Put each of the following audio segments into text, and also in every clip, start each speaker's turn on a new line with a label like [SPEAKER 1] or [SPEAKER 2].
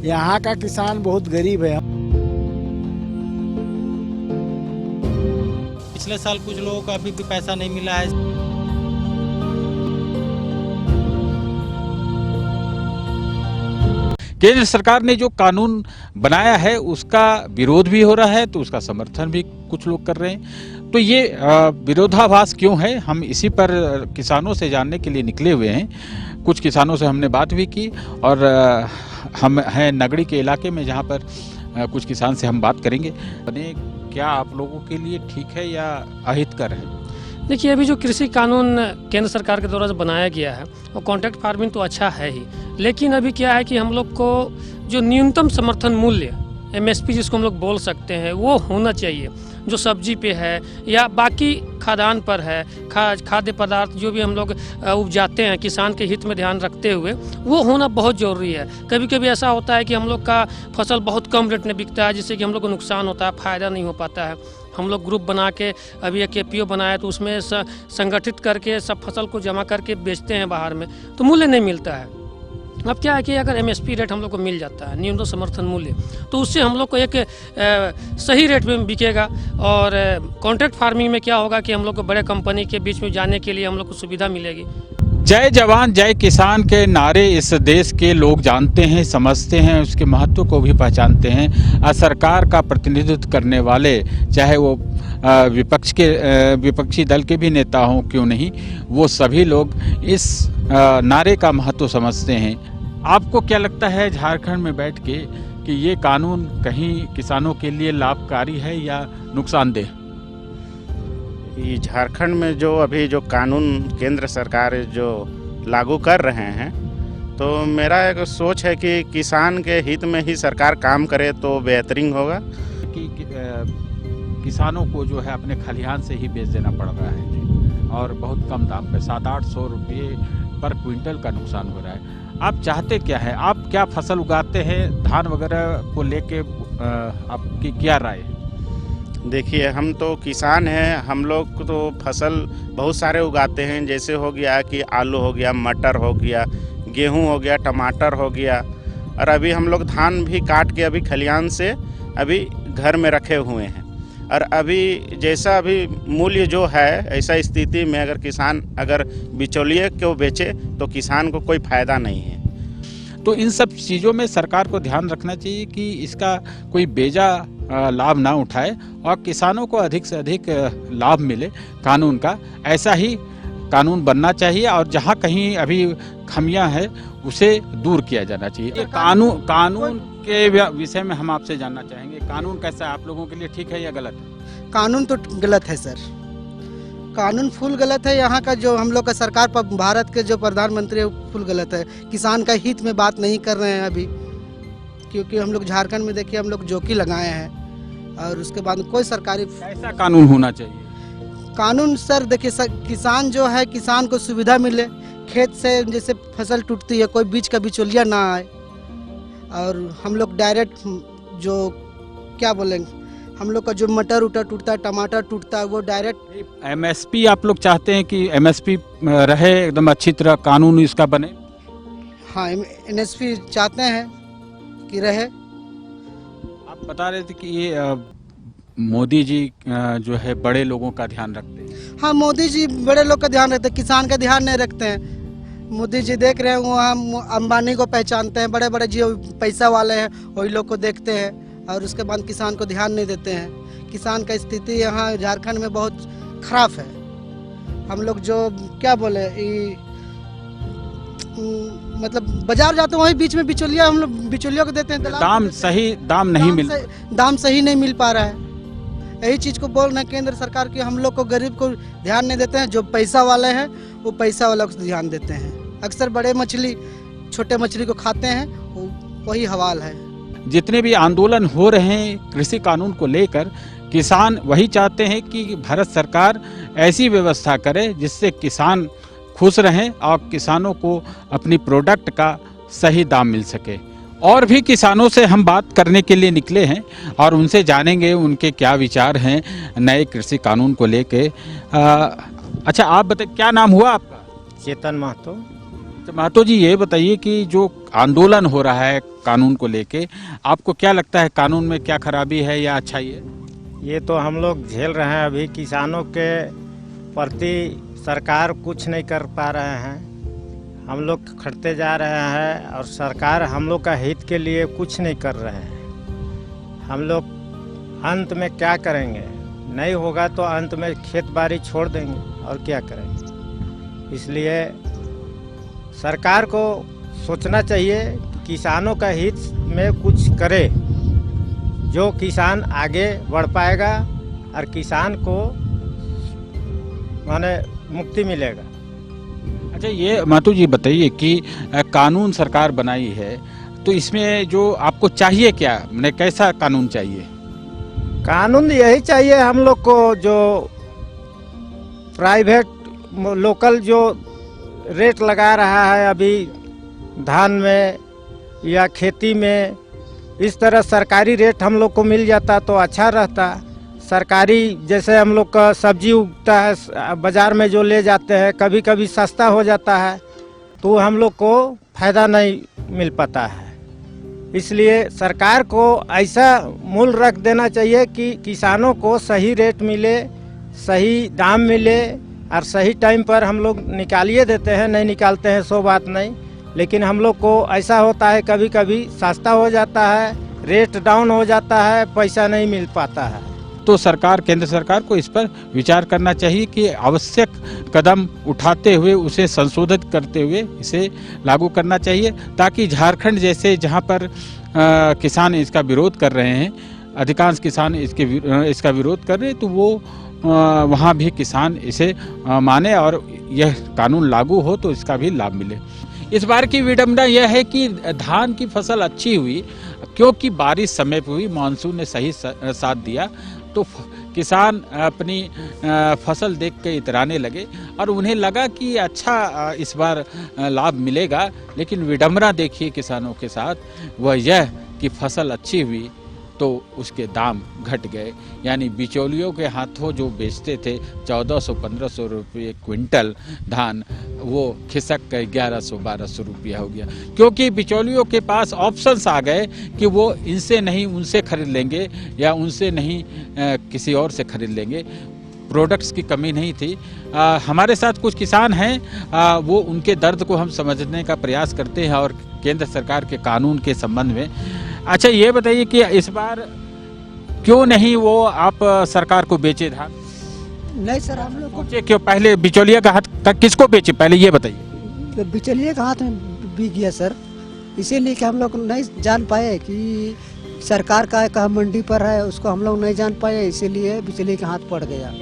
[SPEAKER 1] यहाँ का किसान बहुत गरीब है।
[SPEAKER 2] पिछले साल कुछ लोगों को अभी भी पैसा नहीं मिला है। केंद्र सरकार ने जो कानून बनाया है उसका विरोध भी हो रहा है, तो उसका समर्थन भी कुछ लोग कर रहे हैं। तो ये विरोधाभास क्यों है, हम इसी पर किसानों से जानने के लिए निकले हुए हैं। कुछ किसानों से हमने बात भी की और हम हैं नगड़ी के इलाके में, जहाँ पर कुछ किसान से हम बात करेंगे। क्या आप लोगों के लिए ठीक है या अहितकर है?
[SPEAKER 3] देखिए, अभी जो कृषि कानून केंद्र सरकार के द्वारा जो बनाया गया है वो कॉन्ट्रैक्ट फार्मिंग तो अच्छा है ही, लेकिन अभी क्या है कि हम लोग को जो न्यूनतम समर्थन मूल्य MSP जिसको हम लोग बोल सकते हैं वो होना चाहिए, जो सब्जी पे है या बाकी खाद्यान्न पर है, खाद्य पदार्थ जो भी हम लोग उपजाते हैं किसान के हित में ध्यान रखते हुए, वो होना बहुत ज़रूरी है। कभी कभी ऐसा होता है कि हम लोग का फसल बहुत कम रेट में बिकता है, जिससे कि हम लोग को नुकसान होता है, फ़ायदा नहीं हो पाता है। हम लोग ग्रुप बना के अभी एक KPO बनाया तो उसमें संगठित करके सब फसल को जमा करके बेचते हैं बाहर में, तो मूल्य नहीं मिलता है। अब क्या है कि अगर MSP रेट हम लोग को मिल जाता है, न्यूनतम समर्थन मूल्य, तो उससे हम लोग को एक सही रेट में बिकेगा। और कॉन्ट्रैक्ट फार्मिंग में क्या होगा कि हम लोग को बड़े कंपनी के बीच में जाने के लिए हम लोग को सुविधा मिलेगी।
[SPEAKER 2] जय जवान जय किसान के नारे इस देश के लोग जानते हैं, समझते हैं, उसके महत्व को भी पहचानते हैं। सरकार का प्रतिनिधित्व करने वाले, चाहे वो विपक्षी दल के भी नेता हों क्यों नहीं, वो सभी लोग इस नारे का महत्व समझते हैं। आपको क्या लगता है झारखंड में बैठ के कि ये कानून कहीं किसानों के लिए लाभकारी है या नुकसानदेह?
[SPEAKER 4] ये झारखंड में जो अभी जो कानून केंद्र सरकार जो लागू कर रहे हैं, तो मेरा एक सोच है कि किसान के हित में ही सरकार काम करे तो बेहतरीन होगा।
[SPEAKER 2] कि किसानों को जो है अपने खलिहान से ही बेच देना पड़ रहा है और बहुत कम दाम पे 700-800 रुपये पर क्विंटल का नुकसान हो रहा है। आप चाहते क्या है? आप क्या फसल उगाते हैं? धान वगैरह को लेके आपकी क्या राय है?
[SPEAKER 4] देखिए, हम तो किसान हैं, हम लोग तो फसल बहुत सारे उगाते हैं। जैसे हो गया कि आलू हो गया, मटर हो गया, गेहूं हो गया, टमाटर हो गया, और अभी हम लोग धान भी काट के अभी खलिहान से अभी घर में रखे हुए हैं। और अभी जैसा अभी मूल्य जो है, ऐसा स्थिति में अगर किसान अगर बिचौलिए को बेचे तो किसान को कोई फ़ायदा नहीं है।
[SPEAKER 2] तो इन सब चीज़ों में सरकार को ध्यान रखना चाहिए कि इसका कोई बेजा लाभ ना उठाए और किसानों को अधिक से अधिक लाभ मिले कानून का। ऐसा ही कानून बनना चाहिए और जहाँ कहीं अभी खामियां है उसे दूर किया जाना चाहिए। ये कानून के विषय में हम आपसे जानना चाहेंगे, कानून कैसा है, आप लोगों के लिए ठीक है या गलत है?
[SPEAKER 5] कानून तो गलत है सर, कानून फुल गलत है। यहाँ का जो हम लोग का सरकार पर भारत के जो प्रधानमंत्री है फुल गलत है। किसान का हित में बात नहीं कर रहे हैं अभी, क्योंकि हम लोग झारखंड में देखिए हम लोग जोकी लगाए हैं और उसके बाद कोई सरकारी
[SPEAKER 2] ऐसा कानून होना चाहिए।
[SPEAKER 5] कानून सर देखिए किसान जो है, किसान को सुविधा मिले, खेत से जैसे फसल टूटती है कोई बीच का बिचौलिया ना आए, और हम लोग डायरेक्ट जो क्या बोलेंगे, हम लोग का जो मटर उटर टूटता है, टमाटर टूटता है, वो डायरेक्ट
[SPEAKER 2] MSP आप लोग चाहते हैं कि MSP रहे एकदम अच्छी तरह, कानून इसका बने?
[SPEAKER 5] हाँ, MSP चाहते हैं कि रहे।
[SPEAKER 2] आप बता रहे थे कि ये मोदी जी जो है बड़े लोगों का ध्यान रखते हैं।
[SPEAKER 5] हाँ, मोदी जी बड़े लोग का ध्यान रखते हैं, किसान का ध्यान नहीं रखते हैं। मोदी जी देख रहे हैं, वो हम अंबानी को पहचानते हैं, बड़े बड़े जो पैसा वाले हैं वही लोग को देखते हैं और उसके बाद किसान को ध्यान नहीं देते हैं। किसान का स्थिति यहाँ झारखंड में बहुत खराब है। हम लोग जो क्या बोले मतलब बाजार जाते हैं वही बीच में बिचौलिया, हम लोग बिचौलियों को देते हैं,
[SPEAKER 2] दाम सही दाम नहीं
[SPEAKER 5] नहीं मिल पा रहा है। यही चीज़ को बोल रहे हैं केंद्र सरकार की, हम लोग को गरीब को ध्यान नहीं देते हैं। जो पैसा वाले हैं वो पैसा वाला को ध्यान देते हैं। अक्सर बड़े मछली छोटे मछली को खाते हैं, वही हवाल है।
[SPEAKER 2] जितने भी आंदोलन हो रहे हैं कृषि कानून को लेकर, किसान वही चाहते हैं कि भारत सरकार ऐसी व्यवस्था करे जिससे किसान खुश रहें और किसानों को अपनी प्रोडक्ट का सही दाम मिल सके। और भी किसानों से हम बात करने के लिए निकले हैं और उनसे जानेंगे उनके क्या विचार हैं नए कृषि कानून को लेके। अच्छा, आप बताइए क्या नाम हुआ आपका?
[SPEAKER 6] चेतन महतो।
[SPEAKER 2] तो महतो जी ये बताइए कि जो आंदोलन हो रहा है कानून को लेके, आपको क्या लगता है कानून में क्या खराबी है या अच्छाई है?
[SPEAKER 6] ये तो हम लोग झेल रहे हैं। अभी किसानों के प्रति सरकार कुछ नहीं कर पा रहे हैं। हम लोग खटते जा रहे हैं और सरकार हम लोग का हित के लिए कुछ नहीं कर रहे हैं। हम लोग अंत में क्या करेंगे? नहीं होगा तो अंत में खेत बाड़ी छोड़ देंगे और क्या करेंगे। इसलिए सरकार को सोचना चाहिए कि किसानों का हित में कुछ करे, जो किसान आगे बढ़ पाएगा और किसान को माने मुक्ति मिलेगा।
[SPEAKER 2] अच्छा ये महतो जी बताइए कि कानून सरकार बनाई है तो इसमें जो आपको चाहिए क्या, मैंने कैसा कानून चाहिए?
[SPEAKER 6] कानून यही चाहिए हम लोग को, जो प्राइवेट लोकल जो रेट लगा रहा है अभी धान में या खेती में, इस तरह सरकारी रेट हम लोग को मिल जाता तो अच्छा रहता। सरकारी जैसे हम लोग का सब्जी उगता है बाज़ार में जो ले जाते हैं, कभी कभी सस्ता हो जाता है तो हम लोग को फ़ायदा नहीं मिल पाता है। इसलिए सरकार को ऐसा मूल्य रख देना चाहिए कि किसानों को सही रेट मिले, सही दाम मिले और सही टाइम पर हम लोग निकालिए देते हैं, नहीं निकालते हैं सो बात नहीं, लेकिन हम लोग को ऐसा होता है कभी कभी सस्ता हो जाता है, रेट डाउन हो जाता है, पैसा नहीं मिल पाता है।
[SPEAKER 2] तो सरकार, केंद्र सरकार को इस पर विचार करना चाहिए कि आवश्यक कदम उठाते हुए उसे संशोधित करते हुए इसे लागू करना चाहिए, ताकि झारखंड जैसे जहां पर किसान इसका विरोध कर रहे हैं, अधिकांश किसान इसका विरोध कर रहे हैं, तो वो वहाँ भी किसान इसे माने और यह कानून लागू हो तो इसका भी लाभ मिले। इस बार की विडंबना यह है कि धान की फसल अच्छी हुई क्योंकि बारिश समय पर हुई, मानसून ने सही साथ दिया, तो किसान अपनी फसल देख के इतराने लगे और उन्हें लगा कि अच्छा इस बार लाभ मिलेगा। लेकिन विडंबना देखिए किसानों के साथ, वह यह कि फसल अच्छी हुई तो उसके दाम घट गए, यानी बिचौलियों के हाथों जो बेचते थे 1400-1500 रुपये क्विंटल धान, वो खिसक कर 1100-1200 रुपया हो गया, क्योंकि बिचौलियों के पास ऑप्शंस आ गए कि वो इनसे नहीं उनसे खरीद लेंगे या उनसे नहीं किसी और से खरीद लेंगे। प्रोडक्ट्स की कमी नहीं थी। हमारे साथ कुछ किसान हैं, वो उनके दर्द को हम समझने का प्रयास करते हैं और केंद्र सरकार के कानून के संबंध में। अच्छा ये बताइए कि इस बार क्यों नहीं वो आप सरकार को बेचे धान?
[SPEAKER 7] नहीं सर, हम लोग को
[SPEAKER 2] क्यों? पहले बिचौलिया का हाथ किसको बेचे, पहले ये बताइए।
[SPEAKER 7] बिचौलिए का हाथ में बिक गया सर, इसीलिए कि हम लोग नहीं जान पाए कि सरकार का एक मंडी पर है, उसको हम लोग नहीं जान पाए, इसीलिए बिचौलिए के हाथ पड़ गया।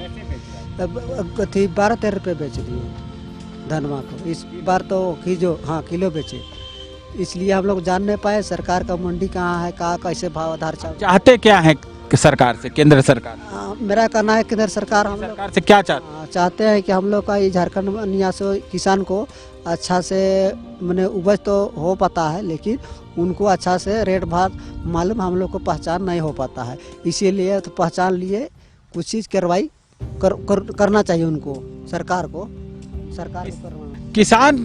[SPEAKER 7] 12-13 रुपये बेच दिए धनवा को इस बार तो किलो बेचे, इसलिए हम लोग जान नहीं पाए सरकार का मंडी कहाँ है, कहाँ कैसे भाव आधार
[SPEAKER 2] चाहते क्या है सरकार से, केंद्र सरकार?
[SPEAKER 7] मेरा कहना है केंद्र सरकार
[SPEAKER 2] से क्या
[SPEAKER 7] चाहते हैं कि हम लोग का ये झारखंड में किसान को अच्छा से मैंने उपज तो हो पाता है, लेकिन उनको अच्छा से रेट भाव मालूम हम लोग को पहचान नहीं हो पाता है, इसीलिए तो पहचान लिए कुछ चीज़ कार्रवाई करना चाहिए उनको, सरकार को करना।
[SPEAKER 2] किसान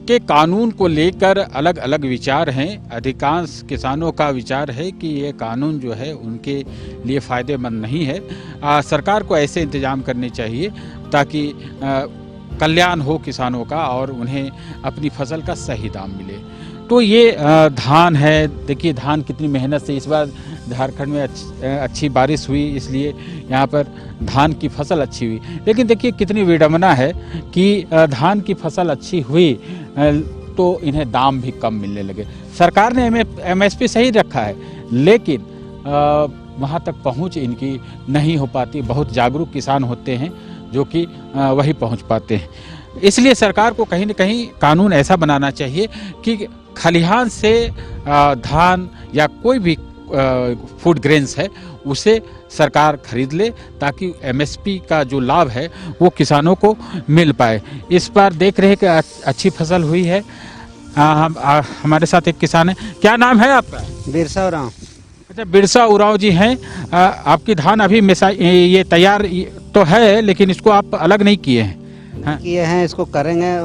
[SPEAKER 2] के कानून को लेकर अलग अलग विचार हैं। अधिकांश किसानों का विचार है कि ये कानून जो है उनके लिए फ़ायदेमंद नहीं है। सरकार को ऐसे इंतजाम करने चाहिए ताकि कल्याण हो किसानों का और उन्हें अपनी फसल का सही दाम मिले। तो ये धान है, देखिए धान कितनी मेहनत से इस बार झारखंड में अच्छी बारिश हुई, इसलिए यहाँ पर धान की फसल अच्छी हुई। लेकिन देखिए कितनी विडंबना है कि धान की फसल अच्छी हुई तो इन्हें दाम भी कम मिलने लगे। सरकार ने MSP सही रखा है, लेकिन वहाँ तक पहुँच इनकी नहीं हो पाती। बहुत जागरूक किसान होते हैं जो कि वही पहुँच पाते हैं। इसलिए सरकार को कहीं न कहीं कानून ऐसा बनाना चाहिए कि खलिहान से धान या कोई भी फूड ग्रेन्स है उसे सरकार खरीद ले, ताकि MSP का जो लाभ है वो किसानों को मिल पाए। इस बार देख रहे हैं कि अच्छी फसल हुई है। हमारे साथ एक किसान है, क्या नाम है आपका?
[SPEAKER 8] बिरसा उरांव।
[SPEAKER 2] अच्छा, बिरसा उरांव जी हैं। आपकी धान अभी ये तैयार तो है, लेकिन इसको आप अलग नहीं किए हैं?
[SPEAKER 8] किए हैं, इसको करेंगे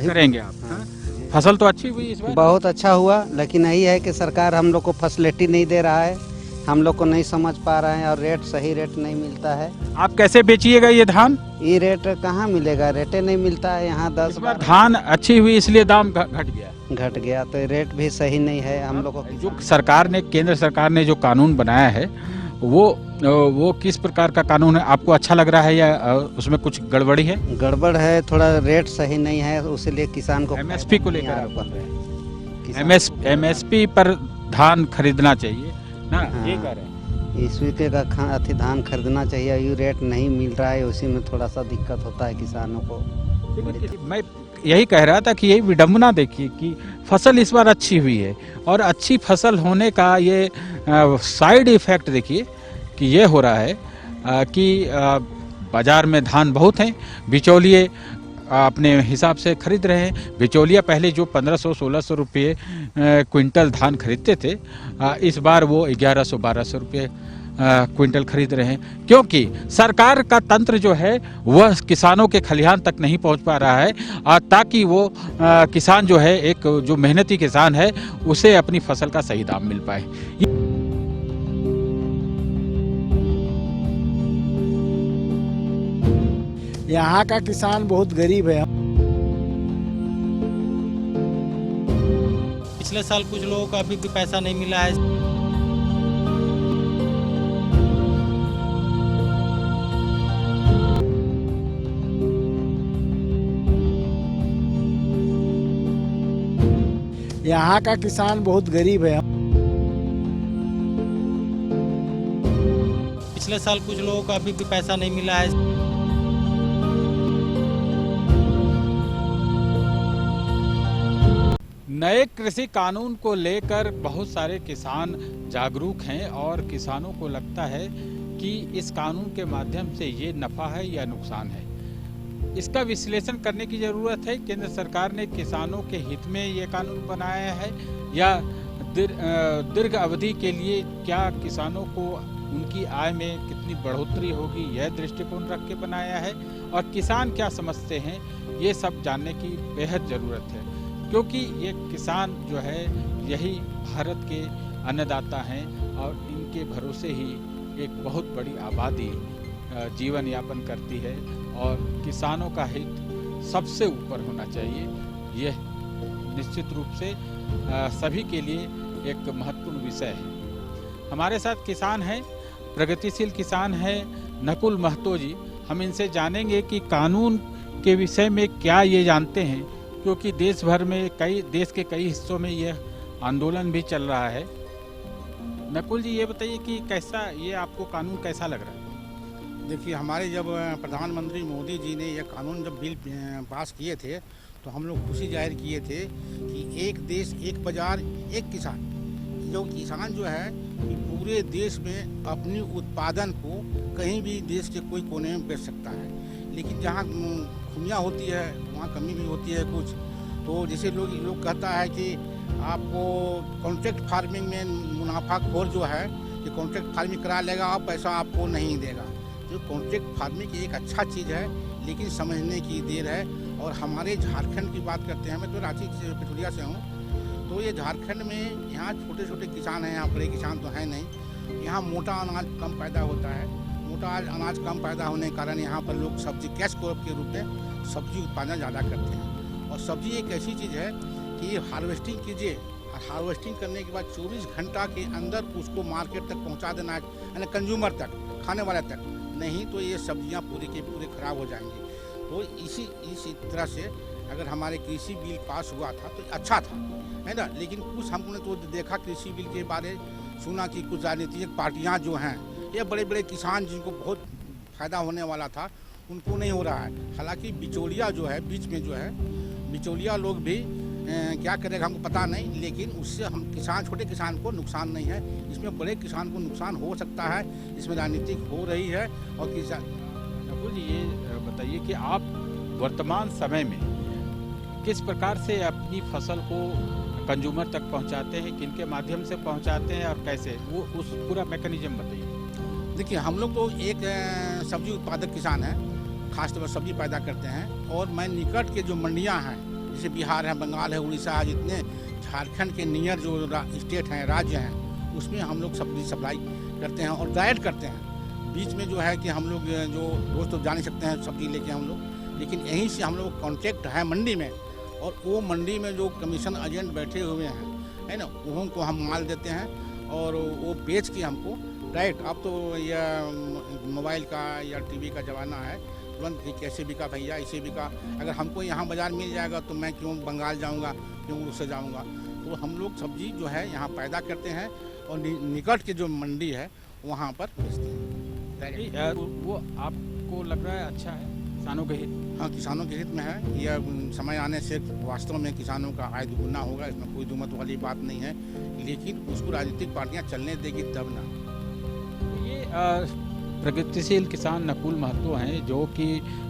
[SPEAKER 2] करेंगे आप? हाँ? फसल तो अच्छी हुई इस बार?
[SPEAKER 7] बहुत अच्छा हुआ, लेकिन यही है कि सरकार हम लोग को फैसिलिटी नहीं दे रहा है, हम लोग को नहीं समझ पा रहे हैं और रेट सही रेट नहीं मिलता है।
[SPEAKER 2] आप कैसे बेचिएगा ये धान?
[SPEAKER 7] ये रेट कहाँ मिलेगा, रेटे नहीं मिलता है यहाँ। 10
[SPEAKER 2] इस बार धान अच्छी हुई इसलिए दाम घट गया।
[SPEAKER 7] घट गया तो रेट भी सही नहीं है हम लोग को।
[SPEAKER 2] जो सरकार ने, केंद्र सरकार ने जो कानून बनाया है वो किस प्रकार का कानून है? आपको अच्छा लग रहा है या उसमें कुछ गड़बड़ी है?
[SPEAKER 7] गड़बड़ है, थोड़ा रेट सही नहीं है, उसीलिए किसान को
[SPEAKER 2] एमएसपी को लेकर
[SPEAKER 7] फायदा नहीं आ रहा है। किसान
[SPEAKER 2] एमएसपी पर धान खरीदना चाहिए ना, ये
[SPEAKER 7] हाँ।
[SPEAKER 2] कह रहे हैं।
[SPEAKER 7] ईस्वी के का धान खरीदना चाहिए, ये रेट नहीं मिल रहा है, उसी में थोड़ा सा दिक्कत होता है किसानों को।
[SPEAKER 2] मैं यही कह रहा था कि यही विडम्बना देखिए कि फसल इस बार अच्छी हुई है और अच्छी फसल होने का ये साइड इफेक्ट देखिए कि ये हो रहा है कि बाजार में धान बहुत हैं, बिचौलिए अपने हिसाब से खरीद रहे हैं। बिचौलिया पहले जो 1500-1600 रुपये क्विंटल धान खरीदते थे, इस बार वो 1100-1200 रुपये क्विंटल खरीद रहे हैं, क्योंकि सरकार का तंत्र जो है वह किसानों के खलिहान तक नहीं पहुंच पा रहा है, ताकि वो किसान जो है, एक जो मेहनती किसान है, उसे अपनी फसल का सही दाम मिल पाए।
[SPEAKER 1] यहाँ का किसान बहुत गरीब है।
[SPEAKER 8] पिछले साल कुछ लोगों को अभी भी पैसा नहीं मिला है।
[SPEAKER 1] यहाँ का किसान बहुत गरीब है।
[SPEAKER 8] पिछले साल कुछ लोगों को अभी भी पैसा नहीं मिला है।
[SPEAKER 2] नए कृषि कानून को लेकर बहुत सारे किसान जागरूक हैं और किसानों को लगता है कि इस कानून के माध्यम से ये नफ़ा है या नुकसान है। इसका विश्लेषण करने की ज़रूरत है। केंद्र सरकार ने किसानों के हित में ये कानून बनाया है या दीर्घ अवधि के लिए क्या किसानों को उनकी आय में कितनी बढ़ोतरी होगी, यह दृष्टिकोण रख के बनाया है, और किसान क्या समझते हैं ये सब जानने की बेहद ज़रूरत है, क्योंकि ये किसान जो है यही भारत के अन्नदाता हैं और इनके भरोसे ही एक बहुत बड़ी आबादी जीवन यापन करती है और किसानों का हित सबसे ऊपर होना चाहिए। यह निश्चित रूप से सभी के लिए एक महत्वपूर्ण विषय है। हमारे साथ किसान हैं, प्रगतिशील किसान हैं नकुल महतो जी। हम इनसे जानेंगे कि कानून के विषय में क्या ये जानते हैं, क्योंकि देश भर में देश के कई हिस्सों में यह आंदोलन भी चल रहा है। नकुल जी, ये बताइए कि कैसा ये आपको कानून कैसा लग रहा है?
[SPEAKER 9] देखिए, हमारे जब प्रधानमंत्री मोदी जी ने यह कानून जब बिल पास किए थे तो हम लोग खुशी जाहिर किए थे कि एक देश एक बाजार एक किसान। जो किसान जो है कि पूरे देश में अपनी उत्पादन को कहीं भी देश के कोई कोने में बेच सकता है, लेकिन जहाँ खुमियाँ होती है वहाँ कमी भी होती है कुछ। तो जैसे लोग कहता है कि आपको कॉन्ट्रैक्ट फार्मिंग में मुनाफाखोर जो है कि कॉन्ट्रैक्ट फार्मिंग करा लेगा और पैसा आपको नहीं देगा। जो कॉन्ट्रैक्ट फार्मिंग एक अच्छा चीज़ है, लेकिन समझने की देर है। और हमारे झारखंड की बात करते हैं, मैं तो रांची पिठुरिया से हूँ, तो ये झारखंड में यहाँ छोटे छोटे किसान हैं, यहाँ बड़े किसान तो हैं नहीं। यहाँ मोटा अनाज कम पैदा होता है। मोटा अनाज कम पैदा होने के कारण यहाँ पर लोग सब्जी कैश क्रॉप के रूप में सब्जी उत्पादन ज़्यादा करते हैं। और सब्जी एक ऐसी चीज़ है कि हार्वेस्टिंग कीजिए और हार्वेस्टिंग करने के बाद 24 घंटा के अंदर उसको मार्केट तक पहुँचा देना है, यानी कंज्यूमर तक, खाने वाले तक। नहीं तो ये सब्जियां पूरे के पूरे खराब हो जाएंगी। तो इसी तरह से अगर हमारे कृषि बिल पास हुआ था तो अच्छा था, है ना। लेकिन कुछ हमने तो देखा कृषि बिल के बारे सुना कि कुछ राजनीतिक पार्टियां जो हैं, ये बड़े बड़े किसान जिनको बहुत फ़ायदा होने वाला था उनको नहीं हो रहा है। हालांकि बिचौलिया जो है, बीच में जो है बिचौलिया लोग भी क्या करेगा हमको पता नहीं, लेकिन उससे हम किसान, छोटे किसान को नुकसान नहीं है। इसमें बड़े किसान को नुकसान हो सकता है, इसमें राजनीतिक हो रही है। और किसान
[SPEAKER 2] नकुल जी, ये बताइए कि आप वर्तमान समय में किस प्रकार से अपनी फसल को कंज्यूमर तक पहुंचाते हैं, किनके माध्यम से पहुंचाते हैं और कैसे, वो उस पूरा मैकेनिज्म बताइए।
[SPEAKER 9] देखिए, हम लोग तो एक सब्जी उत्पादक किसान हैं, खासतौर पर सब्जी पैदा करते हैं। और मैं निकट के जो मंडियाँ हैं, जैसे बिहार है, बंगाल है, उड़ीसा है, जितने झारखंड के नियर जो स्टेट हैं, राज्य हैं, उसमें हम लोग सब्जी सप्लाई करते हैं और डायरेक्ट करते हैं। बीच में जो है कि हम लोग जो रोज तो जा नहीं सकते हैं सब्जी लेके हम लोग, लेकिन यहीं से हम लोग कॉन्टेक्ट है मंडी में, और वो मंडी में जो कमीशन एजेंट बैठे हुए हैं, है ना, उनको हम माल देते हैं और वो बेच के हमको डायरेक्ट। अब तो यह मोबाइल का या टीवी का ज़माना है, तुरंत कि कैसे बिका भैया, इसे बिका। अगर हमको यहाँ बाज़ार मिल जाएगा तो मैं क्यों बंगाल जाऊँगा, क्यों उससे जाऊँगा। तो हम लोग सब्जी जो है यहाँ पैदा करते हैं और निकट के जो मंडी है वहाँ पर बेचते हैं।
[SPEAKER 2] वो आपको लग रहा है अच्छा है किसानों के हित?
[SPEAKER 9] हाँ, किसानों के हित में है। यह समय आने से वास्तव में किसानों का आय दुगुना होगा, इसमें कोई दुमत वाली बात नहीं है, लेकिन उसको राजनीतिक पार्टियां चलने देगी तब ना।
[SPEAKER 2] ये प्रगतिशील किसान नकुल महतो हैं जो कि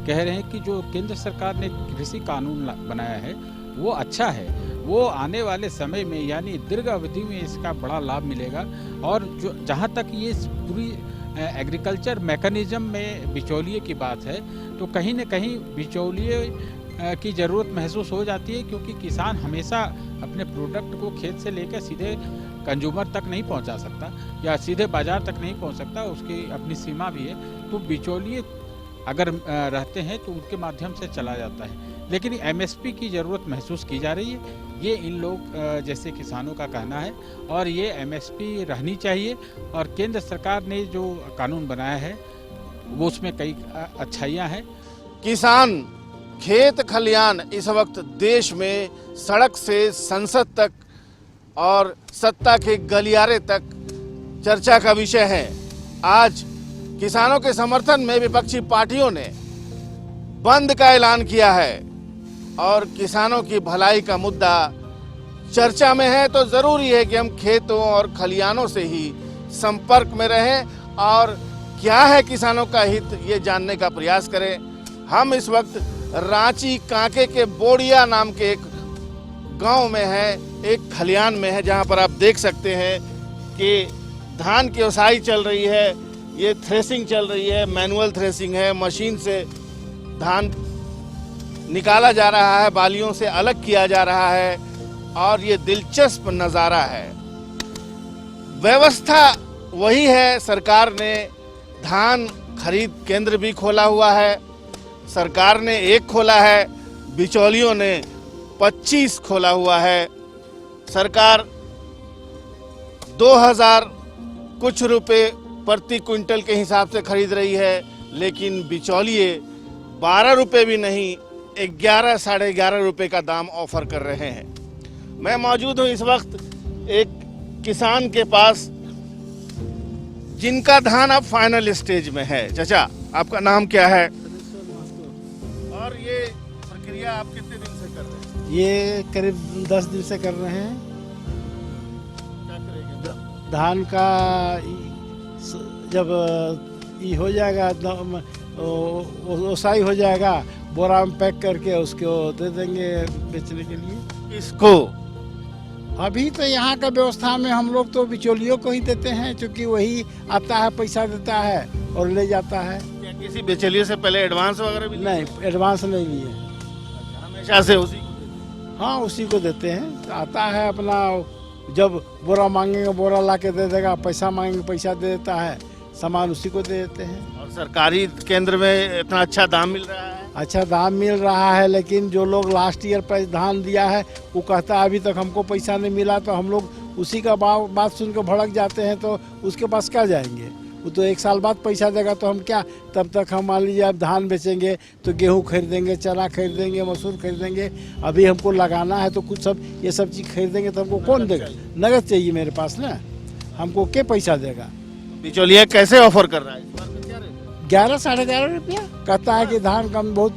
[SPEAKER 2] कह रहे हैं कि जो केंद्र सरकार ने कृषि कानून बनाया है वो अच्छा है, वो आने वाले समय में यानी दीर्घ अवधि में इसका बड़ा लाभ मिलेगा। और जो जहाँ तक ये पूरी एग्रीकल्चर मैकेनिज्म में बिचौलिए की बात है तो कहीं न कहीं बिचौलिए की ज़रूरत महसूस हो जाती है, क्योंकि किसान हमेशा अपने प्रोडक्ट को खेत से लेकर सीधे कंज्यूमर तक नहीं पहुंचा सकता या सीधे बाज़ार तक नहीं पहुंच सकता, उसकी अपनी सीमा भी है। तो बिचौलिए अगर रहते हैं तो उनके माध्यम से चला जाता है, लेकिन एमएसपी की ज़रूरत महसूस की जा रही है, ये इन लोग जैसे किसानों का कहना है। और ये एमएसपी रहनी चाहिए, और केंद्र सरकार ने जो कानून बनाया है वो उसमें कई अच्छाइयाँ हैं।
[SPEAKER 10] किसान खेत खलियान इस वक्त देश में सड़क से संसद तक और सत्ता के गलियारे तक चर्चा का विषय है। आज किसानों के समर्थन में विपक्षी पार्टियों ने बंद का ऐलान किया है और किसानों की भलाई का मुद्दा चर्चा में है, तो जरूरी है कि हम खेतों और खलियानों से ही संपर्क में रहें और क्या है किसानों का हित ये जानने का प्रयास करें। हम इस वक्त रांची कांके के बोड़िया नाम के एक गांव में है, एक खलियान में है, जहां पर आप देख सकते हैं कि धान की ओसाई चल रही है, ये थ्रेसिंग चल रही है, मैनुअल थ्रेसिंग है, मशीन से धान निकाला जा रहा है, बालियों से अलग किया जा रहा है और ये दिलचस्प नज़ारा है। व्यवस्था वही है, सरकार ने धान खरीद केंद्र भी खोला हुआ है, सरकार ने एक खोला है, बिचौलियों ने 25 खोला हुआ है। सरकार 2000 कुछ रुपए प्रति क्विंटल के हिसाब से खरीद रही है, लेकिन बिचौलिए 12 रुपए भी नहीं 11 साढ़े 11 रुपए का दाम ऑफर कर रहे हैं। मैं मौजूद हूँ इस वक्त एक किसान के पास जिनका धान अब फाइनल स्टेज में है। चाचा, आपका नाम क्या है और ये प्रक्रिया आप कितने दिन से कर रहे हैं?
[SPEAKER 1] ये करीब 10 दिन से कर रहे हैं।
[SPEAKER 10] क्या करेंगे?
[SPEAKER 1] धान का जब ये हो जाएगा, ओसाई हो जाएगा, बोरा में पैक करके उसको दे देंगे बेचने के लिए।
[SPEAKER 10] इसको
[SPEAKER 1] अभी तो यहाँ का व्यवस्था में हम लोग तो बिचौलियों को ही देते हैं, क्योंकि वही आता है, पैसा देता है और ले जाता है।
[SPEAKER 10] क्या किसी बेचैलिए से पहले एडवांस वगैरह भी
[SPEAKER 1] नहीं, एडवांस नहीं लिए।
[SPEAKER 10] हमेशा से उसी?
[SPEAKER 1] हाँ, उसी को देते हैं। तो आता है अपना, जब बोरा मांगेंगे बोरा ला के दे देगा, पैसा मांगेंगे पैसा दे देता है, सामान उसी को दे देते हैं।
[SPEAKER 10] और सरकारी केंद्र में इतना अच्छा दाम मिल रहा है?
[SPEAKER 1] अच्छा दाम मिल रहा है, लेकिन जो लोग लास्ट ईयर पर धान दिया है वो कहता है अभी तक हमको पैसा नहीं मिला, तो हम लोग उसी का बात सुन के भड़क जाते हैं, तो उसके पास क्या जाएंगे। वो तो 1 साल बाद पैसा देगा, तो हम क्या, तब तक हम मान लीजिए अब धान बेचेंगे तो गेहूं खरीदेंगे, चना खरीदेंगे, मसूर खरीदेंगे। अभी हमको लगाना है तो कुछ सब ये सब चीज़ खरीदेंगे, तो हमको कौन देगा? नगद चाहिए मेरे पास ना, हमको क्या पैसा देगा।
[SPEAKER 10] बिचौलिया कैसे ऑफर कर रहा है?
[SPEAKER 1] 11 साढ़े 11 रुपया कहता है कि धान कम, बहुत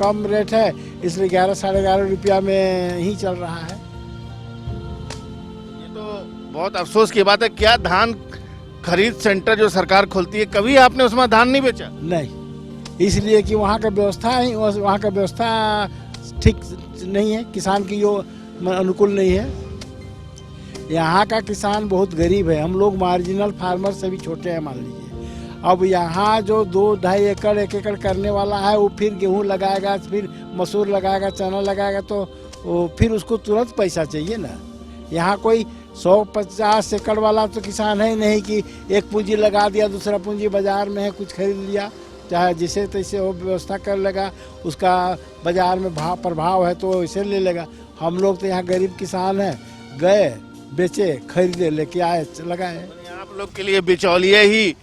[SPEAKER 1] कम रेट है, इसलिए 11 साढ़े 11 रुपया में ही चल रहा है।
[SPEAKER 10] ये तो बहुत अफसोस की बात है। क्या धान खरीद सेंटर जो सरकार खोलती है, कभी आपने उसमें धान नहीं बेचा?
[SPEAKER 1] नहीं, इसलिए कि वहाँ का व्यवस्था ठीक नहीं है, किसान की जो अनुकूल नहीं है। यहाँ का किसान बहुत गरीब है, हम लोग मार्जिनल फार्मर से भी छोटे हैं मान लीजिए। अब यहाँ जो 2-2.5 एकड़ 1 एकड़ करने वाला है, वो फिर गेहूँ लगाएगा, फिर मसूर लगाएगा, चना लगाएगा, तो फिर उसको तुरंत पैसा चाहिए ना। यहाँ कोई 150 एकड़ वाला तो किसान है नहीं कि एक पूंजी लगा दिया, दूसरा पूंजी बाजार में है कुछ खरीद लिया, चाहे जिसे तैसे वो व्यवस्था कर लेगा, उसका बाजार में प्रभाव है तो वैसे ले लेगा। हम लोग तो यहाँ गरीब किसान हैं, गए बेचे खरीदे लेके आए लगाए।
[SPEAKER 10] आप लोग के लिए बिचौलिए ही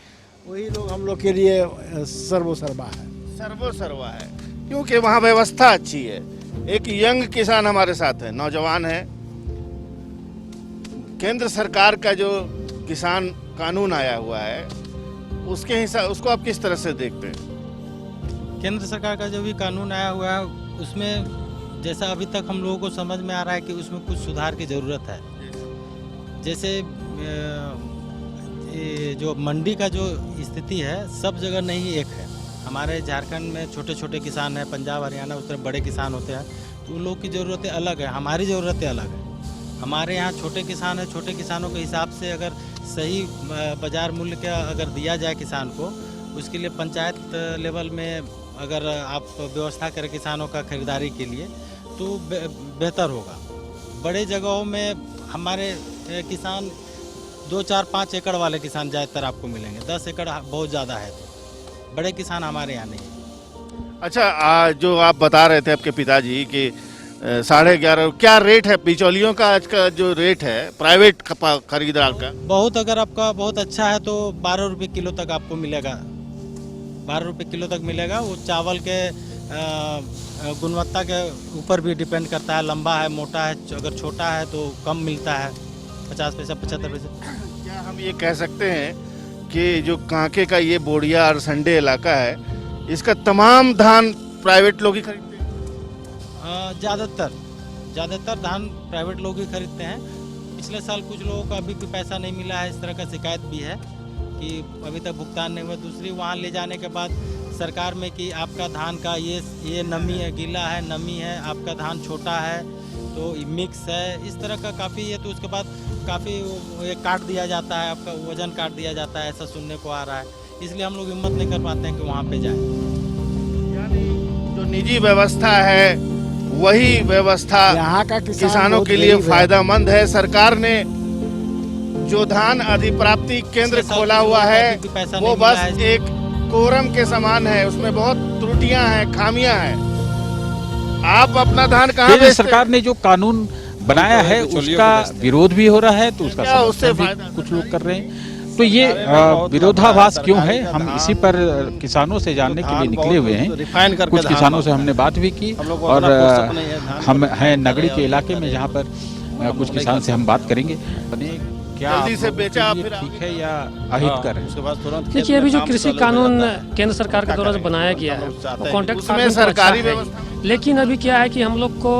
[SPEAKER 1] वही लोग हम लोग के लिए सर्वोसर्वा है।
[SPEAKER 10] सर्वोसर्वा है क्योंकि वहाँ व्यवस्था अच्छी है। एक यंग किसान हमारे साथ है, नौजवान है। केंद्र सरकार का जो किसान कानून आया हुआ है उसके हिसाब उसको आप किस तरह से देखते हैं?
[SPEAKER 8] केंद्र सरकार का जो भी कानून आया हुआ है उसमें जैसा अभी तक हम लोगों को समझ में आ रहा है कि उसमें कुछ सुधार की ज़रूरत है। जैसे जो मंडी का जो स्थिति है सब जगह नहीं एक है। हमारे झारखंड में छोटे छोटे किसान हैं, पंजाब हरियाणा उस तरह बड़े किसान होते हैं, तो उन लोग की ज़रूरतें अलग है, हमारी ज़रूरतें अलग है। हमारे यहाँ छोटे किसान हैं, छोटे किसानों के हिसाब से अगर सही बाज़ार मूल्य का अगर दिया जाए किसान को, उसके लिए पंचायत लेवल में अगर आप व्यवस्था करें किसानों का खरीदारी के लिए तो बेहतर होगा। बड़े जगहों में हमारे किसान 2, 4, 5 एकड़ वाले किसान ज़्यादातर आपको मिलेंगे, 10 एकड़ बहुत ज़्यादा है, तो बड़े किसान हमारे यहाँ नहीं।
[SPEAKER 10] अच्छा, जो आप बता रहे थे आपके पिताजी कि 11.5 क्या रेट है बिचौलियों का? आज का जो रेट है प्राइवेट खरीदार का
[SPEAKER 8] बहुत, अगर आपका बहुत अच्छा है तो 12 रुपये किलो तक आपको मिलेगा, 12 रुपये किलो तक मिलेगा। वो चावल के गुणवत्ता के ऊपर भी डिपेंड करता है, लंबा है मोटा है, अगर छोटा है तो कम मिलता है, 50 पैसा 75 पैसा।
[SPEAKER 10] क्या हम ये कह सकते हैं कि जो कांके का ये बोड़िया और संडे इलाका है इसका तमाम धान प्राइवेट लोग ही खरीदते हैं?
[SPEAKER 8] ज़्यादातर धान प्राइवेट लोग ही खरीदते हैं। पिछले साल कुछ लोगों को अभी भी पैसा नहीं मिला है, इस तरह का शिकायत भी है कि अभी तक भुगतान नहीं हुआ। दूसरी, वहाँ ले जाने के बाद सरकार में कि आपका धान का ये नमी है, गीला है, नमी है, आपका धान छोटा है तो मिक्स है, इस तरह का काफ़ी है। तो उसके बाद काफ़ी ये काट दिया जाता है, आपका वजन काट दिया जाता है, ऐसा सुनने को आ रहा है। इसलिए हम लोग हिम्मत नहीं कर पाते हैं कि वहाँ पे जाएं।
[SPEAKER 10] यानी जो निजी व्यवस्था है वही व्यवस्था
[SPEAKER 1] यहाँ का
[SPEAKER 10] किसानों के लिए फायदेमंद है। सरकार ने जो धान अधिप्राप्ति केंद्र खोला हुआ है वो बस एक कोरम के समान है, उसमें बहुत त्रुटियां हैं, खामियां हैं। आप अपना धान कहाँ बेचते हैं?
[SPEAKER 2] सरकार ने जो कानून बनाया है उसका विरोध भी हो रहा है, तो उसका समर्थन भी कुछ लोग कर रहे हैं। तो ये विरोधाभास क्यों है, हम इसी पर किसानों से जानने के लिए निकले हुए हैं। कुछ किसानों से हमने बात भी की और हम हैं नगड़ी के इलाके में जहाँ पर कुछ किसान से हम बात करेंगे। क्या
[SPEAKER 10] जल्दी से बेचा
[SPEAKER 2] फिर ठीक है या अहितकर है?
[SPEAKER 3] देखिए, अभी जो कृषि कानून केंद्र सरकार के द्वारा जो बनाया गया है वो कॉन्ट्रैक्ट फार्मिंग तो
[SPEAKER 10] सरकारी
[SPEAKER 3] अच्छा है, लेकिन अभी क्या है कि हम लोग को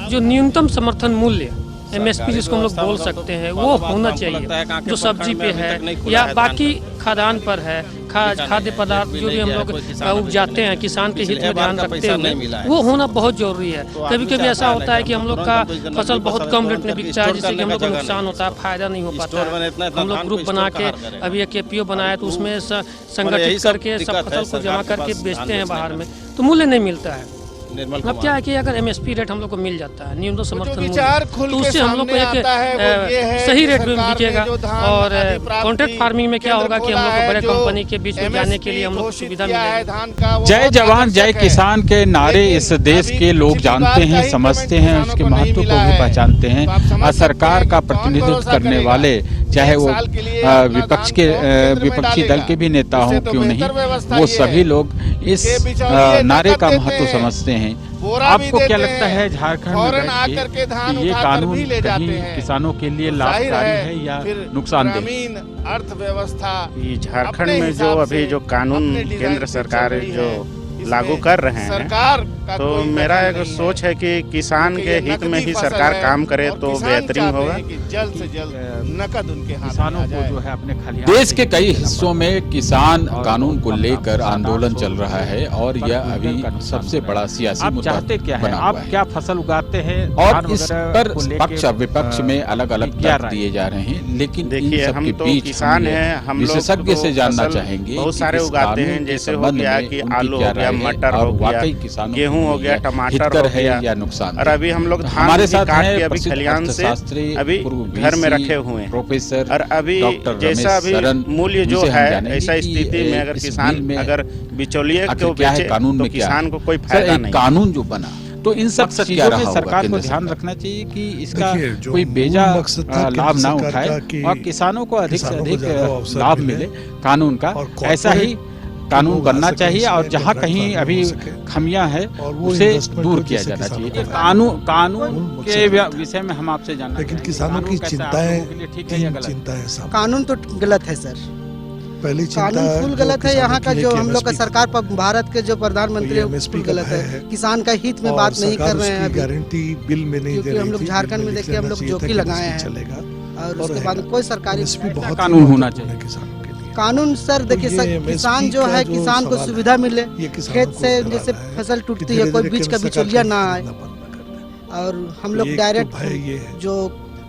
[SPEAKER 3] जो न्यूनतम समर्थन मूल्य MSP जिसको हम लोग बोल सकते हैं वो होना चाहिए, जो सब्जी पे है या बाकी खाद्यान्न पर है, खाद्य पदार्थ जो भी हम लोग उपजाते हैं किसान के हित में ध्यान रखते हुए वो होना बहुत जरूरी है। कभी कभी ऐसा होता है कि हम लोग का फसल बहुत कम रेट में बिकता है, जिससे कि हम लोग को नुकसान होता है, फायदा नहीं हो पाता है। हम लोग ग्रुप बना के अभी एक KPO बनाया तो उसमें संगठित करके सब फसल को जमा करके बेचते हैं बाहर में, तो मूल्य नहीं मिलता है। अब क्या है कि अगर MSP रेट हम लोग को मिल जाता है, न्यूनतम समर्थन मूल्य, तो उससे हम लोग को एक सही रेट में बिकेगा। और कॉन्ट्रैक्ट फार्मिंग में क्या होगा कि हम लोग को बड़े कंपनी के बीच में जाने के लिए हम लोग को सुविधा मिलेगी।
[SPEAKER 2] जय जवान जय किसान के नारे इस देश के लोग जानते हैं, समझते हैं, उसके महत्व को भी पहचानते हैं। और सरकार का प्रतिनिधित्व करने वाले चाहे वो विपक्षी दल के भी नेता हों क्यों नहीं, वो सभी लोग इस नारे का महत्व समझते हैं। आपको क्या लगता है झारखंड में कि ये कानून कहीं किसानों के लिए लाभकारी है या नुकसानदेह?
[SPEAKER 10] अर्थव्यवस्था
[SPEAKER 4] झारखंड में जो अभी जो कानून केंद्र सरकार जो लागू कर रहे हैं
[SPEAKER 10] सरकार
[SPEAKER 4] तो मेरा एक सोच है कि किसान के हित में ही सरकार काम करे तो बेहतरीन होगा।
[SPEAKER 10] जल्द से जल्द नकद उनके
[SPEAKER 2] किसानों को जो है अपने खलिहान।
[SPEAKER 11] देश के कई हिस्सों में किसान कानून को लेकर आंदोलन चल रहा है और यह अभी सबसे बड़ा सियासी
[SPEAKER 2] आप
[SPEAKER 11] मुद्दा
[SPEAKER 2] चाहते क्या है?
[SPEAKER 11] बना
[SPEAKER 2] आप
[SPEAKER 11] हुआ है।
[SPEAKER 2] क्या फसल उगाते हैं
[SPEAKER 11] और इस पर पक्ष और विपक्ष में अलग अलग
[SPEAKER 2] क्या
[SPEAKER 11] तर्क दिए जा रहे हैं, लेकिन इन
[SPEAKER 4] देखिए,
[SPEAKER 11] सब
[SPEAKER 4] हम
[SPEAKER 11] के
[SPEAKER 4] तो
[SPEAKER 11] बीच
[SPEAKER 4] किसान हैं, हम लोग
[SPEAKER 11] विशेषज्ञ
[SPEAKER 4] तो
[SPEAKER 11] से जानना
[SPEAKER 4] फसल
[SPEAKER 11] चाहेंगे
[SPEAKER 4] बहुत
[SPEAKER 11] कि
[SPEAKER 4] सारे
[SPEAKER 11] इस
[SPEAKER 4] उगाते
[SPEAKER 11] कानून
[SPEAKER 4] हैं,
[SPEAKER 11] के
[SPEAKER 4] जैसे हो
[SPEAKER 11] संबंध
[SPEAKER 4] गया
[SPEAKER 11] में
[SPEAKER 4] कि
[SPEAKER 11] उनकी
[SPEAKER 4] आलू
[SPEAKER 11] क्या
[SPEAKER 4] हो गया,
[SPEAKER 11] राय है
[SPEAKER 4] मटर
[SPEAKER 11] और
[SPEAKER 4] हो गया,
[SPEAKER 11] वाकई किसानों
[SPEAKER 4] गेहूं गेहूं हो गया, टमाटर
[SPEAKER 11] हितकर
[SPEAKER 4] हो
[SPEAKER 11] है
[SPEAKER 4] गया,
[SPEAKER 11] या नुकसान।
[SPEAKER 4] और अभी हम लोग धान
[SPEAKER 11] हमारे
[SPEAKER 4] भी
[SPEAKER 11] साथ
[SPEAKER 4] काट
[SPEAKER 11] हैं
[SPEAKER 4] के अभी
[SPEAKER 11] प्रसिद्ध
[SPEAKER 4] खलिहान से
[SPEAKER 11] अर्थशास्त्री,
[SPEAKER 4] अभी
[SPEAKER 11] पूर्व
[SPEAKER 4] घर में
[SPEAKER 11] VC,
[SPEAKER 4] रखे हुए हैं।
[SPEAKER 11] प्रोफेसर
[SPEAKER 4] और अभी
[SPEAKER 11] डॉक्टर
[SPEAKER 4] जैसा
[SPEAKER 11] रमेश
[SPEAKER 4] अभी
[SPEAKER 11] सरन,
[SPEAKER 4] मूल्य जो
[SPEAKER 11] उनसे हम
[SPEAKER 4] है,
[SPEAKER 11] जानेंगे
[SPEAKER 4] ऐसा
[SPEAKER 11] कि
[SPEAKER 4] स्थिति में अगर
[SPEAKER 11] इस
[SPEAKER 4] किसान
[SPEAKER 11] बिल में
[SPEAKER 4] अगर बिचौलिए
[SPEAKER 11] आखिर
[SPEAKER 4] को
[SPEAKER 11] क्या है,
[SPEAKER 4] बेचे
[SPEAKER 11] कानून
[SPEAKER 4] तो
[SPEAKER 11] में क्या
[SPEAKER 4] किसान
[SPEAKER 11] है?
[SPEAKER 4] को कोई
[SPEAKER 11] सर,
[SPEAKER 4] फायदा
[SPEAKER 11] एक
[SPEAKER 4] नहीं।
[SPEAKER 11] कानून जो बना
[SPEAKER 2] तो इन सब
[SPEAKER 11] मकसद क्या
[SPEAKER 2] चीजों
[SPEAKER 11] रहा
[SPEAKER 2] में
[SPEAKER 11] होगा
[SPEAKER 2] सरकार को
[SPEAKER 11] केंद्र
[SPEAKER 2] ध्यान
[SPEAKER 11] सरकार?
[SPEAKER 2] रखना चाहिए कि इसका
[SPEAKER 12] देखिए, जो
[SPEAKER 2] कोई बेजा
[SPEAKER 12] मूल मकसद था केंद्र
[SPEAKER 2] लाभ ना
[SPEAKER 12] सरकार
[SPEAKER 2] उठाए
[SPEAKER 12] का कि
[SPEAKER 2] और किसानों को अधिक से
[SPEAKER 12] किसानों को
[SPEAKER 2] अधिक
[SPEAKER 12] ज़्यादा अवसर
[SPEAKER 2] लाभ
[SPEAKER 12] मिले
[SPEAKER 2] मिले कानून का।
[SPEAKER 12] और
[SPEAKER 2] ऐसा ही
[SPEAKER 12] कॉर्पोरेट
[SPEAKER 2] कानून
[SPEAKER 12] लोग
[SPEAKER 2] बनना
[SPEAKER 12] आ सकें
[SPEAKER 2] चाहिए और
[SPEAKER 12] इसमें,
[SPEAKER 2] जहाँ
[SPEAKER 12] कॉन्ट्रैक्ट
[SPEAKER 2] कहीं
[SPEAKER 12] फार्मिंग
[SPEAKER 2] अभी
[SPEAKER 12] हो सके।
[SPEAKER 2] खमियां है
[SPEAKER 12] और वो
[SPEAKER 2] उसे
[SPEAKER 12] इन्वेस्टमेंट
[SPEAKER 2] दूर
[SPEAKER 12] हो
[SPEAKER 2] किया
[SPEAKER 12] जिससे
[SPEAKER 2] जाना
[SPEAKER 12] किसानों
[SPEAKER 2] चाहिए।
[SPEAKER 12] को फायदा
[SPEAKER 2] कानून
[SPEAKER 12] मूल मकसद
[SPEAKER 2] के
[SPEAKER 12] रहता है।
[SPEAKER 2] विषय में हम आपसे जानना
[SPEAKER 12] लेकिन
[SPEAKER 2] चाहेंगे।
[SPEAKER 12] किसानों
[SPEAKER 2] कानून
[SPEAKER 12] की
[SPEAKER 2] कैसा आप
[SPEAKER 12] चिंताएं
[SPEAKER 2] लोगों के लिए ठीक है या
[SPEAKER 12] तीन
[SPEAKER 2] गलत?
[SPEAKER 12] चिंताएं सामने।
[SPEAKER 5] कानून तो गलत है सर,
[SPEAKER 12] पहली चिंता
[SPEAKER 5] कानून फुल
[SPEAKER 12] जो
[SPEAKER 5] गलत है।
[SPEAKER 12] किसानों
[SPEAKER 5] यहाँ का
[SPEAKER 12] की
[SPEAKER 5] जो
[SPEAKER 12] कि
[SPEAKER 5] हम लोग का
[SPEAKER 12] MSP
[SPEAKER 5] सरकार पर भारत के जो प्रधानमंत्री है वो
[SPEAKER 12] MSP
[SPEAKER 5] फुल
[SPEAKER 12] का
[SPEAKER 5] गलत
[SPEAKER 12] भय
[SPEAKER 5] है।
[SPEAKER 12] है।
[SPEAKER 5] किसान का हित में
[SPEAKER 12] और
[SPEAKER 5] बात नहीं
[SPEAKER 12] सरकार
[SPEAKER 5] कर रहे हैं
[SPEAKER 12] उसकी
[SPEAKER 5] अभी,
[SPEAKER 12] गारंटी बिल में नहीं दे
[SPEAKER 5] क्योंकि हम
[SPEAKER 12] रही
[SPEAKER 5] लोग
[SPEAKER 12] थी।
[SPEAKER 5] झारखंड
[SPEAKER 12] बिल
[SPEAKER 5] में
[SPEAKER 12] लिख
[SPEAKER 5] देखिए हम
[SPEAKER 12] लेना
[SPEAKER 5] लोग
[SPEAKER 12] चाहिए था
[SPEAKER 5] जोकी
[SPEAKER 12] कि
[SPEAKER 5] लगाए
[SPEAKER 12] MSP
[SPEAKER 5] हैं
[SPEAKER 12] चलेगा
[SPEAKER 5] और उसके
[SPEAKER 12] रहेगा।
[SPEAKER 5] बाद कोई सरकारी
[SPEAKER 12] MSP बहुत
[SPEAKER 2] कानून
[SPEAKER 12] ही
[SPEAKER 2] होना
[SPEAKER 12] महत्वपूर्ण है
[SPEAKER 2] चाहिए।
[SPEAKER 12] किसानों के लिए।
[SPEAKER 5] कानून सर
[SPEAKER 12] तो
[SPEAKER 5] देखिए
[SPEAKER 12] ये
[SPEAKER 5] सर,
[SPEAKER 12] MSP
[SPEAKER 5] किसान जो
[SPEAKER 12] का
[SPEAKER 5] है
[SPEAKER 12] जो
[SPEAKER 5] किसान को
[SPEAKER 12] सवाल है,
[SPEAKER 5] सुविधा मिले,
[SPEAKER 12] ये किसानों
[SPEAKER 5] खेत
[SPEAKER 12] को
[SPEAKER 5] से
[SPEAKER 12] डरा
[SPEAKER 5] जैसे
[SPEAKER 12] रहा है
[SPEAKER 5] फसल
[SPEAKER 12] कि
[SPEAKER 5] टूटती है
[SPEAKER 12] धीरे
[SPEAKER 5] कोई
[SPEAKER 12] धीरे
[SPEAKER 5] बीच का
[SPEAKER 12] केंद्र सरकार
[SPEAKER 5] बिचौलिया ना
[SPEAKER 12] खरीदना
[SPEAKER 5] आए
[SPEAKER 12] बंद न कर दे।
[SPEAKER 5] और हम
[SPEAKER 12] तो
[SPEAKER 5] लोग
[SPEAKER 12] एक तो
[SPEAKER 5] डायरेक्ट
[SPEAKER 12] भय ये है।
[SPEAKER 5] जो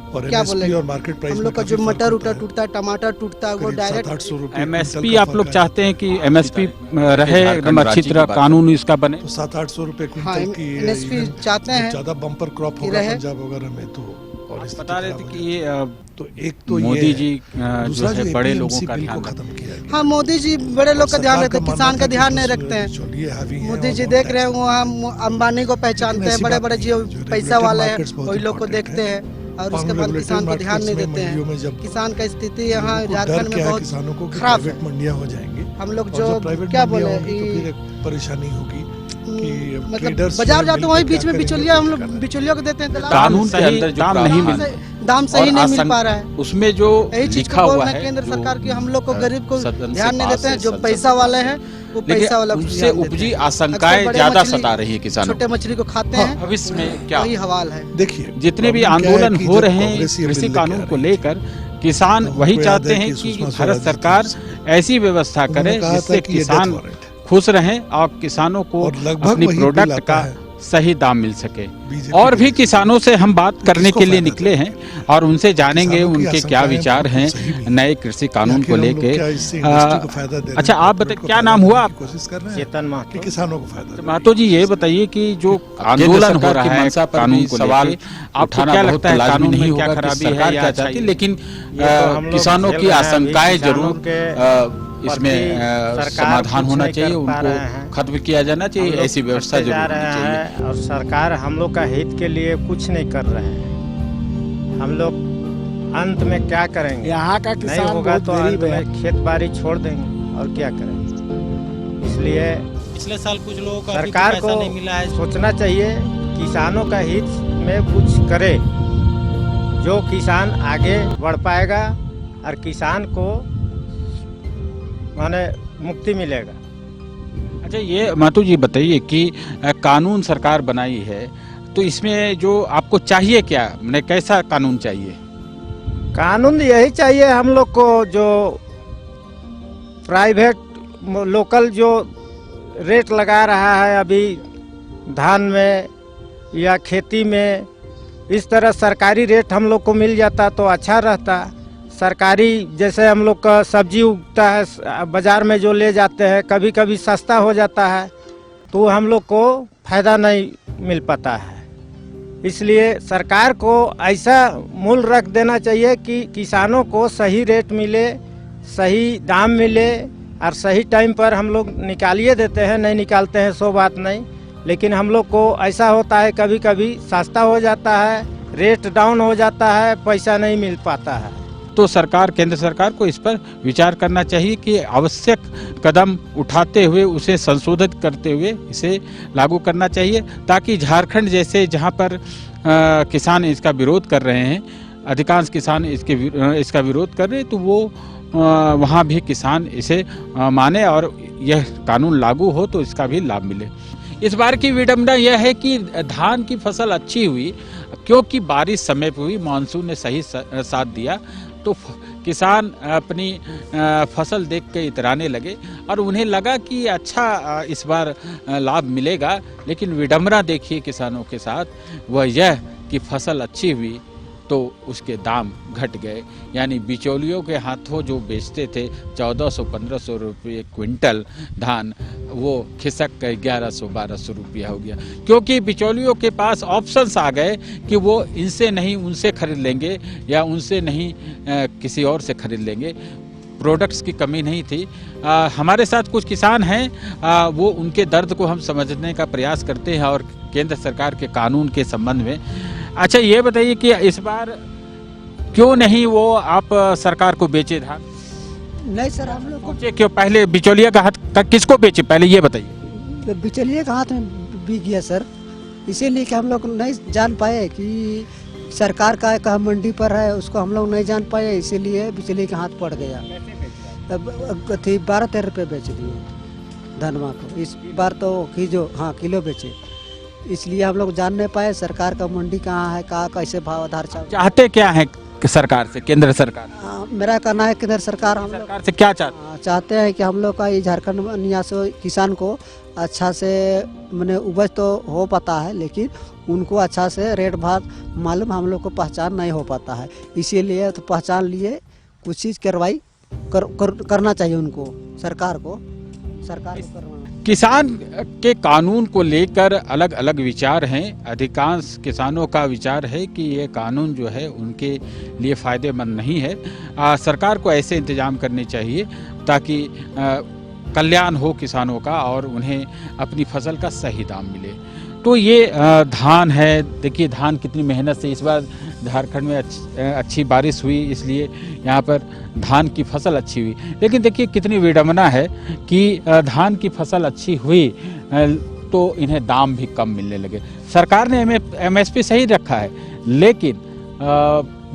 [SPEAKER 12] और
[SPEAKER 5] क्या
[SPEAKER 12] MSP
[SPEAKER 5] बोले
[SPEAKER 12] और मार्केट प्राइस
[SPEAKER 5] हम
[SPEAKER 12] में
[SPEAKER 5] लोग का
[SPEAKER 12] काफी
[SPEAKER 5] जो
[SPEAKER 12] फर्क
[SPEAKER 5] मटर
[SPEAKER 12] होता
[SPEAKER 5] उटर
[SPEAKER 12] है।
[SPEAKER 5] टूटता है, टमाटर टूटता है, वो
[SPEAKER 12] करीब
[SPEAKER 5] डायरेक्ट
[SPEAKER 12] 700-800 रुपए
[SPEAKER 2] MSP
[SPEAKER 12] क्विंटल का
[SPEAKER 2] आप लोग
[SPEAKER 12] फर्क
[SPEAKER 2] चाहते हैं कि MSP रहे
[SPEAKER 11] झारखंड
[SPEAKER 2] एकदम अच्छी
[SPEAKER 11] राज्य की
[SPEAKER 2] तरह
[SPEAKER 11] बात
[SPEAKER 2] कानून इसका बने।
[SPEAKER 12] तो 700-800 रुपए
[SPEAKER 5] हाँ,
[SPEAKER 12] क्विंटल की
[SPEAKER 5] MSP
[SPEAKER 12] even
[SPEAKER 5] चाहते हैं
[SPEAKER 12] ज्यादा बम्पर क्रॉप
[SPEAKER 5] कि
[SPEAKER 12] होगा
[SPEAKER 5] रहे।
[SPEAKER 12] पंजाब वगैरह में तो और स्थिति
[SPEAKER 2] बता रहे थे
[SPEAKER 12] खराब हो
[SPEAKER 2] कि ये
[SPEAKER 12] तो एक तो
[SPEAKER 2] मोदी
[SPEAKER 12] ये
[SPEAKER 2] जी
[SPEAKER 12] है।
[SPEAKER 2] जो
[SPEAKER 12] दूसरा
[SPEAKER 2] है
[SPEAKER 12] जो
[SPEAKER 2] बड़े
[SPEAKER 12] APMC
[SPEAKER 2] लोगों का
[SPEAKER 12] बिल को
[SPEAKER 2] ध्यान
[SPEAKER 12] खत्म किया गया।
[SPEAKER 5] हाँ, मोदी जी बड़े लोग का ध्यान
[SPEAKER 12] सरकार
[SPEAKER 5] रखते हैं,
[SPEAKER 12] का
[SPEAKER 5] किसान
[SPEAKER 12] मानना
[SPEAKER 5] का
[SPEAKER 12] था
[SPEAKER 5] ध्यान
[SPEAKER 12] कि
[SPEAKER 5] नहीं
[SPEAKER 12] उसमें
[SPEAKER 5] रखते हैं।
[SPEAKER 12] बिचौलिए हावी हैं
[SPEAKER 5] मोदी
[SPEAKER 12] और
[SPEAKER 5] जी
[SPEAKER 12] बहुत
[SPEAKER 5] देख रहे हैं
[SPEAKER 12] टैक्स
[SPEAKER 5] वो हम अंबानी को पहचानते हैं,
[SPEAKER 12] ऐसी
[SPEAKER 5] बड़े
[SPEAKER 12] बात
[SPEAKER 5] बड़े
[SPEAKER 12] नहीं
[SPEAKER 5] जो
[SPEAKER 12] है। जो
[SPEAKER 5] पैसा
[SPEAKER 12] regulated
[SPEAKER 5] वाले हैं
[SPEAKER 12] markets बहुत
[SPEAKER 5] वही लोग को
[SPEAKER 12] important
[SPEAKER 5] देखते
[SPEAKER 12] है।
[SPEAKER 5] हैं और
[SPEAKER 12] और
[SPEAKER 5] उसके बाद
[SPEAKER 12] regulated
[SPEAKER 5] किसान को ध्यान नहीं
[SPEAKER 12] markets में
[SPEAKER 5] देते
[SPEAKER 12] मंडियों
[SPEAKER 5] हैं।
[SPEAKER 12] में जब
[SPEAKER 5] किसान का स्थिति यहाँ
[SPEAKER 12] लोगों को
[SPEAKER 5] झारखंड
[SPEAKER 12] डर
[SPEAKER 5] में
[SPEAKER 12] क्या है
[SPEAKER 5] बहुत
[SPEAKER 12] किसानों को कि
[SPEAKER 5] खराब है।
[SPEAKER 12] प्राइवेट मंडियां हो जाएंगी
[SPEAKER 5] हम लोग
[SPEAKER 12] और
[SPEAKER 5] जो
[SPEAKER 12] जब प्राइवेट
[SPEAKER 5] क्या
[SPEAKER 12] मंडियां
[SPEAKER 5] बोले
[SPEAKER 12] होंगी तो
[SPEAKER 5] ये
[SPEAKER 12] फिर एक परेशानी होगी कि
[SPEAKER 5] मतलब
[SPEAKER 12] traders
[SPEAKER 5] बाजार
[SPEAKER 12] जो
[SPEAKER 5] जाते हैं
[SPEAKER 12] मिलकर
[SPEAKER 5] वही
[SPEAKER 12] क्या
[SPEAKER 5] बीच में
[SPEAKER 12] करेंगे,
[SPEAKER 5] बिचौलिया हम
[SPEAKER 12] क्या
[SPEAKER 5] लोग
[SPEAKER 12] करेंगे।
[SPEAKER 5] बिचौलियों को देते हैं दलाल।
[SPEAKER 11] कानून के
[SPEAKER 2] सही
[SPEAKER 11] अंदर जो
[SPEAKER 2] दाम नहीं
[SPEAKER 11] प्रावधान
[SPEAKER 2] मिल
[SPEAKER 11] है,
[SPEAKER 5] दाम सही
[SPEAKER 2] और
[SPEAKER 5] नहीं मिल
[SPEAKER 2] आसंक-
[SPEAKER 5] पा रहा है।
[SPEAKER 2] उसमें जो
[SPEAKER 5] यही चीज
[SPEAKER 2] लिखा
[SPEAKER 5] को बोल
[SPEAKER 2] हुआ
[SPEAKER 5] रहे हैं
[SPEAKER 2] है
[SPEAKER 5] केंद्र
[SPEAKER 2] जो,
[SPEAKER 5] सरकार की हम लोग को गरीब को
[SPEAKER 11] सदन से
[SPEAKER 5] ध्यान नहीं
[SPEAKER 11] पास
[SPEAKER 5] देते हैं।
[SPEAKER 11] है,
[SPEAKER 5] जो
[SPEAKER 11] संसद
[SPEAKER 5] पैसा
[SPEAKER 11] से
[SPEAKER 5] वाले हैं वो
[SPEAKER 2] लेकिन
[SPEAKER 5] पैसा वाला को
[SPEAKER 2] उससे
[SPEAKER 5] ध्यान देते
[SPEAKER 2] उपजी
[SPEAKER 5] हैं।
[SPEAKER 2] आशंकाएं
[SPEAKER 5] अक्सर बड़े
[SPEAKER 11] ज्यादा
[SPEAKER 5] मछली-
[SPEAKER 11] सता रही है किसानों
[SPEAKER 5] छोटे मछली को खाते हैं,
[SPEAKER 2] भविष्य में क्या
[SPEAKER 5] वही हवाल है।
[SPEAKER 12] देखिए
[SPEAKER 2] जितने भी
[SPEAKER 12] प्रॉब्लम क्या है
[SPEAKER 2] आंदोलन
[SPEAKER 12] कि
[SPEAKER 2] हो
[SPEAKER 12] जब
[SPEAKER 2] रहे हैं
[SPEAKER 12] कांग्रेस ये
[SPEAKER 2] कृषि
[SPEAKER 12] बिल लेके
[SPEAKER 2] कानून
[SPEAKER 12] आ
[SPEAKER 2] को
[SPEAKER 12] रही थी,
[SPEAKER 2] लेकर किसान
[SPEAKER 12] तो
[SPEAKER 2] वही
[SPEAKER 12] हमको
[SPEAKER 2] चाहते
[SPEAKER 12] याद है
[SPEAKER 2] हैं
[SPEAKER 12] कि
[SPEAKER 2] कि
[SPEAKER 12] सुषमा
[SPEAKER 2] भारत
[SPEAKER 12] स्वराज जी
[SPEAKER 2] सरकार
[SPEAKER 12] थी।
[SPEAKER 2] ऐसी व्यवस्था करे
[SPEAKER 12] उन्होंने कहा था
[SPEAKER 2] जिससे
[SPEAKER 12] कि ये
[SPEAKER 2] किसान
[SPEAKER 12] डेथ वारंट है।
[SPEAKER 2] खुश रहें और किसानों को
[SPEAKER 12] और लगभग
[SPEAKER 2] अपनी
[SPEAKER 12] वही बिल
[SPEAKER 2] प्रोडक्ट
[SPEAKER 12] आता
[SPEAKER 2] का
[SPEAKER 12] है।
[SPEAKER 2] सही दाम मिल सके।
[SPEAKER 12] बीजेपी
[SPEAKER 2] और भी
[SPEAKER 12] बिल।
[SPEAKER 2] किसानों से हम बात करने
[SPEAKER 12] किसको
[SPEAKER 2] के लिए
[SPEAKER 12] फायदा
[SPEAKER 2] निकले
[SPEAKER 12] देगा?
[SPEAKER 2] हैं और उनसे जानेंगे
[SPEAKER 12] किसानों की
[SPEAKER 2] उनके क्या
[SPEAKER 12] आशंकाएं
[SPEAKER 2] विचार
[SPEAKER 12] बिल्कुल
[SPEAKER 2] हैं
[SPEAKER 12] सही भी हैं।
[SPEAKER 2] नए कृषि कानून
[SPEAKER 12] आखिर
[SPEAKER 2] को
[SPEAKER 12] हम लोग
[SPEAKER 2] लेके।
[SPEAKER 12] क्या इससे इंडस्ट्री को फायदा दे रहे हैं,
[SPEAKER 2] अच्छा, आप
[SPEAKER 12] कॉर्पोरेट
[SPEAKER 2] बताइए
[SPEAKER 12] को
[SPEAKER 2] क्या
[SPEAKER 12] फायदा
[SPEAKER 2] नाम
[SPEAKER 12] देने
[SPEAKER 2] हुआ
[SPEAKER 12] की कोशिश कर रहे हैं
[SPEAKER 6] चेतन
[SPEAKER 12] कि
[SPEAKER 6] महतो।
[SPEAKER 12] किसानों को फायदा दें।
[SPEAKER 2] महतो जी ये बताइए कि जो
[SPEAKER 11] केंद्र
[SPEAKER 2] आंदोलन हो
[SPEAKER 11] सरकार
[SPEAKER 2] रहा
[SPEAKER 11] की
[SPEAKER 2] है
[SPEAKER 11] मंशा पर
[SPEAKER 2] कानून
[SPEAKER 11] भी
[SPEAKER 2] को
[SPEAKER 11] सवाल
[SPEAKER 2] लेके, आपको
[SPEAKER 11] उठाना
[SPEAKER 2] क्या
[SPEAKER 11] बहुत
[SPEAKER 2] लगता है
[SPEAKER 11] लाजमी
[SPEAKER 2] कानून
[SPEAKER 11] नहीं
[SPEAKER 2] में क्या
[SPEAKER 11] होगा कि
[SPEAKER 2] खराबी
[SPEAKER 11] सरकार
[SPEAKER 2] है या
[SPEAKER 11] क्या चाहती है,
[SPEAKER 2] अच्छाई?
[SPEAKER 11] लेकिन
[SPEAKER 6] ये तो हम लोग
[SPEAKER 11] किसानों
[SPEAKER 6] झेल
[SPEAKER 11] की
[SPEAKER 6] रहे हैं,
[SPEAKER 11] आशंकाएं
[SPEAKER 6] अभी
[SPEAKER 11] जरूर
[SPEAKER 6] किसानों के
[SPEAKER 11] इसमें
[SPEAKER 6] सरकार
[SPEAKER 11] समाधान
[SPEAKER 6] कुछ
[SPEAKER 11] होना
[SPEAKER 6] नहीं
[SPEAKER 11] चाहिए,
[SPEAKER 6] कर पा रहे
[SPEAKER 11] उनको
[SPEAKER 6] हैं।
[SPEAKER 11] खत्म किया जाना चाहिए,
[SPEAKER 6] हम लोग
[SPEAKER 11] ऐसी व्यवस्था
[SPEAKER 6] फंसते जा
[SPEAKER 11] जरूर होनी
[SPEAKER 6] रहे
[SPEAKER 11] चाहिए।
[SPEAKER 6] हैं और सरकार हम लोग का हित के लिए कुछ नहीं कर रहे हैं। हम लोग अंत में क्या करेंगे?
[SPEAKER 1] यहाँ का
[SPEAKER 6] नहीं
[SPEAKER 1] किसान
[SPEAKER 6] होगा
[SPEAKER 1] बहुत
[SPEAKER 6] तो अंत
[SPEAKER 1] गरीब है।
[SPEAKER 6] में खेत बाड़ी छोड़ देंगे और क्या करेंगे। इसलिए
[SPEAKER 8] पिछले साल कुछ लोगों को अभी
[SPEAKER 6] सरकार
[SPEAKER 8] तक पैसा
[SPEAKER 6] को
[SPEAKER 8] नहीं मिला है।
[SPEAKER 6] सोचना चाहिए किसानों का हित में कुछ करे, जो किसान आगे बढ़ पाएगा और किसान को माने मुक्ति मिलेगा।
[SPEAKER 2] अच्छा, ये महतो जी बताइए कि कानून सरकार बनाई है तो इसमें जो आपको चाहिए क्या, मैंने कैसा कानून चाहिए?
[SPEAKER 6] कानून यही चाहिए हम लोग को, जो प्राइवेट लोकल जो रेट लगा रहा है अभी धान में या खेती में, इस तरह सरकारी रेट हम लोग को मिल जाता तो अच्छा रहता। सरकारी जैसे हम लोग का सब्जी उगता है बाज़ार में जो ले जाते हैं, कभी कभी सस्ता हो जाता है तो हम लोग को फ़ायदा नहीं मिल पाता है। इसलिए सरकार को ऐसा मूल्य रख देना चाहिए कि किसानों को सही रेट मिले, सही दाम मिले और सही टाइम पर हम लोग निकालिए देते हैं, नहीं निकालते हैं सो बात नहीं, लेकिन हम लोग को ऐसा होता है कभी कभी सस्ता हो जाता है, रेट डाउन हो जाता है, पैसा नहीं मिल पाता है।
[SPEAKER 2] तो सरकार, केंद्र सरकार को इस पर विचार करना चाहिए कि आवश्यक कदम उठाते हुए उसे संशोधित करते हुए इसे लागू करना चाहिए, ताकि झारखंड जैसे जहां पर किसान इसका विरोध कर रहे हैं, अधिकांश किसान इसका विरोध कर रहे हैं, तो वो वहाँ भी किसान इसे माने और यह कानून लागू हो तो इसका भी लाभ मिले। इस बार की विडंबना यह है कि धान की फसल अच्छी हुई क्योंकि बारिश समय पर हुई, मानसून ने सही साथ दिया, तो किसान अपनी फसल देख के इतराने लगे और उन्हें लगा कि अच्छा इस बार लाभ मिलेगा। लेकिन विडंबना देखिए किसानों के साथ, वह यह कि फसल अच्छी हुई तो उसके दाम घट गए, यानी बिचौलियों के हाथों जो बेचते थे 1400-1500 रुपये क्विंटल धान,
[SPEAKER 11] वो खिसक कर 1100-1200 रुपया हो गया, क्योंकि बिचौलियों के पास ऑप्शंस आ गए कि वो इनसे नहीं उनसे खरीद लेंगे या उनसे नहीं किसी और से खरीद लेंगे। प्रोडक्ट्स की कमी नहीं थी। हमारे साथ कुछ किसान हैं, वो उनके दर्द को हम समझने का प्रयास करते हैं और केंद्र सरकार के कानून के संबंध में। अच्छा, ये बताइए कि इस बार क्यों नहीं वो आप सरकार को बेचे धान?
[SPEAKER 7] नहीं सर, हम लोग को
[SPEAKER 11] क्यों पहले बिचौलिया का हाथ किसको बेचे, पहले ये बताइए।
[SPEAKER 7] बिचौलिए का हाथ में बिक गया सर, इसीलिए कि हम लोग नहीं जान पाए कि सरकार का एक मंडी पर है, उसको हम लोग नहीं जान पाए, इसीलिए बिचौलिए के हाथ पड़ गया। अब थी 12-13 रुपये बेच दिए धनमा को, इस बार तो किलो बेचे, इसलिए हम लोग जान नहीं पाए सरकार का मंडी कहाँ है, कहाँ कैसे भाव आधार
[SPEAKER 11] चाहते क्या है सरकार से, केंद्र सरकार?
[SPEAKER 7] मेरा कहना है केंद्र सरकार
[SPEAKER 11] से क्या
[SPEAKER 7] चाहते हैं कि हम लोग का ये झारखंड निवासी किसान को अच्छा से मैंने उपज तो हो पाता है, लेकिन उनको अच्छा से रेट भाव मालूम हम लोग को पहचान नहीं हो पाता है, इसीलिए तो पहचान लिए कुछ चीज़ कार्रवाई करना चाहिए उनको, सरकार को करवाना।
[SPEAKER 11] किसान के कानून को लेकर अलग अलग विचार हैं। अधिकांश किसानों का विचार है कि ये कानून जो है उनके लिए फ़ायदेमंद नहीं है। सरकार को ऐसे इंतजाम करने चाहिए ताकि कल्याण हो किसानों का और उन्हें अपनी फसल का सही दाम मिले। तो ये धान है, देखिए धान कितनी मेहनत से इस बार झारखंड में अच्छी बारिश हुई, इसलिए यहाँ पर धान की फसल अच्छी हुई। लेकिन देखिए कितनी विडंबना है कि धान की फसल अच्छी हुई तो इन्हें दाम भी कम मिलने लगे। सरकार ने MSP सही रखा है, लेकिन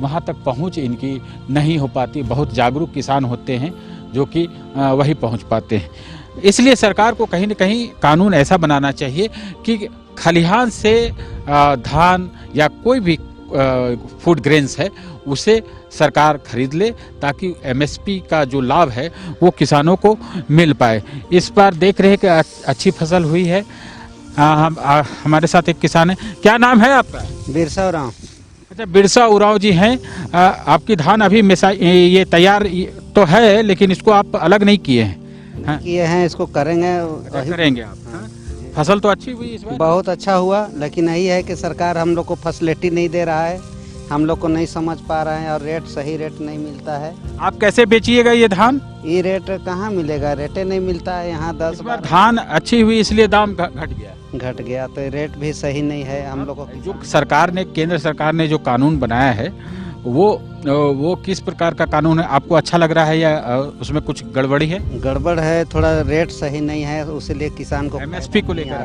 [SPEAKER 11] वहाँ तक पहुँच इनकी नहीं हो पाती। बहुत जागरूक किसान होते हैं जो कि वही पहुँच पाते हैं। इसलिए सरकार को कहीं न कहीं कानून ऐसा बनाना चाहिए कि खलिहान से धान या कोई भी फूड ग्रेन्स है उसे सरकार खरीद ले, ताकि MSP का जो लाभ है वो किसानों को मिल पाए। इस बार देख रहे हैं कि अच्छी फसल हुई है। हमारे साथ एक किसान है, क्या नाम है आपका?
[SPEAKER 13] बिरसा उरांव।
[SPEAKER 11] अच्छा, बिरसा उरांव जी हैं। आपकी धान अभी ये तैयार तो है, लेकिन इसको आप अलग नहीं किए हैं?
[SPEAKER 13] किए हैं, इसको करेंगे
[SPEAKER 11] आप। फसल तो अच्छी हुई इस बार?
[SPEAKER 13] बहुत अच्छा हुआ, लेकिन यही है कि सरकार हम लोग को फैसिलिटी नहीं दे रहा है, हम लोग को नहीं समझ पा रहे हैं और सही रेट नहीं मिलता है।
[SPEAKER 11] आप कैसे बेचिएगा ये धान?
[SPEAKER 13] ये रेट कहाँ मिलेगा, रेटे नहीं मिलता है यहाँ। 10
[SPEAKER 11] बार धान अच्छी हुई इसलिए दाम घट गया,
[SPEAKER 13] तो रेट भी सही नहीं है हम लोग को।
[SPEAKER 11] जो सरकार ने, केंद्र सरकार ने जो कानून बनाया है वो किस प्रकार का कानून है? आपको अच्छा लग रहा है या उसमें कुछ गड़बड़ी है?
[SPEAKER 13] गड़बड़ है, थोड़ा रेट सही नहीं है, उसलिए किसान को
[SPEAKER 11] MSP को लेकर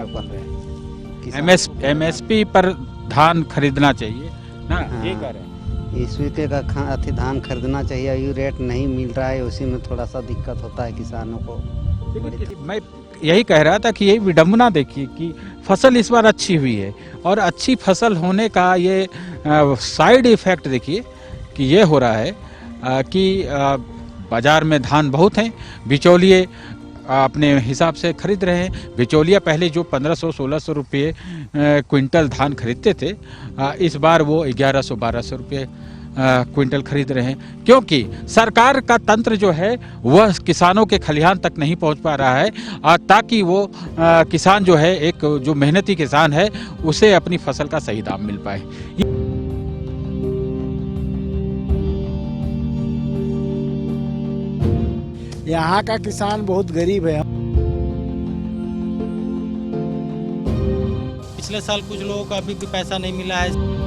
[SPEAKER 11] MSP पर धान खरीदना चाहिए ना? ये कह रहे हैं
[SPEAKER 13] ईस्वी के का धान खरीदना चाहिए, ये रेट नहीं मिल रहा है, उसी में थोड़ा सा दिक्कत होता है किसानों को।
[SPEAKER 11] मैं यही कह रहा था कि यही विडंबना देखिए कि फसल इस बार अच्छी हुई है और अच्छी फसल होने का ये साइड इफेक्ट देखिए कि ये हो रहा है कि बाजार में धान बहुत हैं, बिचौलिए अपने हिसाब से खरीद रहे हैं। बिचौलिया पहले जो 1500-1600 रुपये क्विंटल धान खरीदते थे, इस बार वो 1100-1200 रुपये क्विंटल खरीद रहे हैं, क्योंकि सरकार का तंत्र जो है वह किसानों के खलिहान तक नहीं पहुंच पा रहा है, ताकि वो किसान जो है, एक जो मेहनती किसान है, उसे अपनी फसल का सही दाम मिल पाए।
[SPEAKER 1] यहाँ का किसान बहुत गरीब है।
[SPEAKER 8] पिछले साल कुछ लोगों को अभी भी पैसा नहीं मिला है।